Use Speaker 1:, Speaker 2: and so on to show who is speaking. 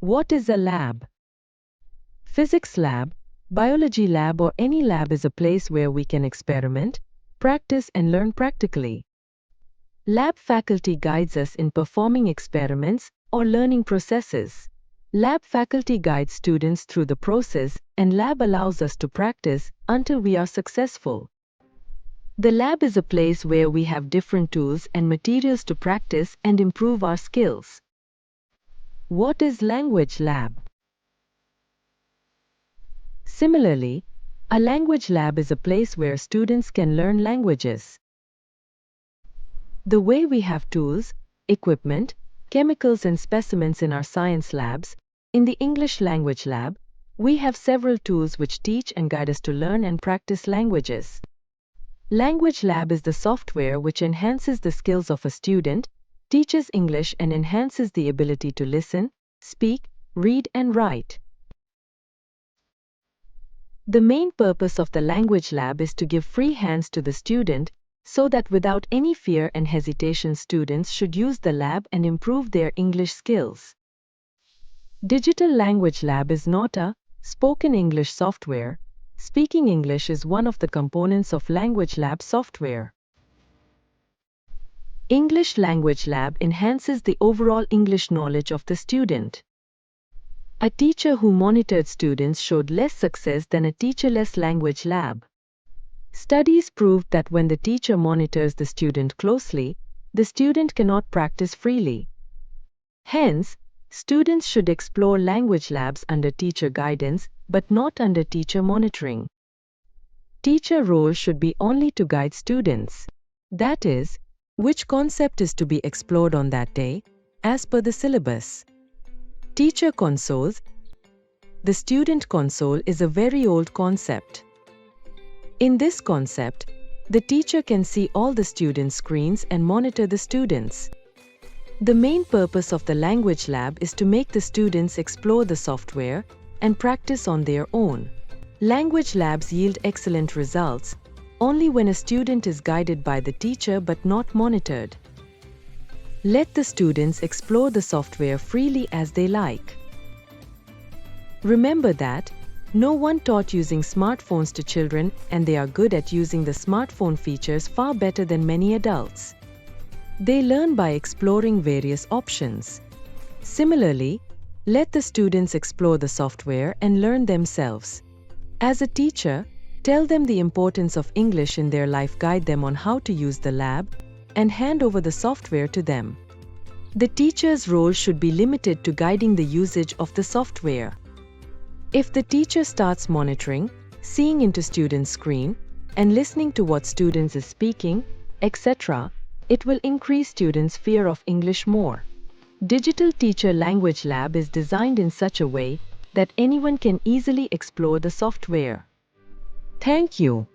Speaker 1: What is a lab? Physics lab, biology lab or any lab is a place where we can experiment, practice and learn practically. Lab faculty guides us in performing experiments or learning processes. Lab faculty guides students through the process and lab allows us to practice until we are successful. The lab is a place where we have different tools and materials to practice and improve our skills. What is language lab? Similarly, a language lab is a place where students can learn languages. The way we have tools, equipment, chemicals and specimens in our science labs, in the English language lab, we have several tools which teach and guide us to learn and practice languages. Language lab is the software which enhances the skills of a student, teaches English and enhances the ability to listen, speak, read and write. The main purpose of the language lab is to give free hands to the student so that without any fear and hesitation students should use the lab and improve their English skills. Digital Language Lab is not a spoken English software. Speaking English is one of the components of Language Lab software. English Language Lab enhances the overall English knowledge of the student. A teacher who monitored students showed less success than a teacherless language lab. Studies proved that when the teacher monitors the student closely, the student cannot practice freely. Hence, students should explore language labs under teacher guidance, but not under teacher monitoring. Teacher role should be only to guide students. That is, which concept is to be explored on that day, as per the syllabus. Teacher consoles. The student console is a very old concept. In this concept, the teacher can see all the students' screens and monitor the students. The main purpose of the language lab is to make the students explore the software and practice on their own. Language labs yield excellent results only when a student is guided by the teacher but not monitored. Let the students explore the software freely as they like. Remember that no one taught using smartphones to children and they are good at using the smartphone features far better than many adults. They learn by exploring various options. Similarly, let the students explore the software and learn themselves. As a teacher, tell them the importance of English in their life, guide them on how to use the lab, and hand over the software to them. The teacher's role should be limited to guiding the usage of the software. If the teacher starts monitoring, seeing into students' screen, and listening to what students is speaking, etc., it will increase students' fear of English more. Digital Teacher Language Lab is designed in such a way that anyone can easily explore the software. Thank you.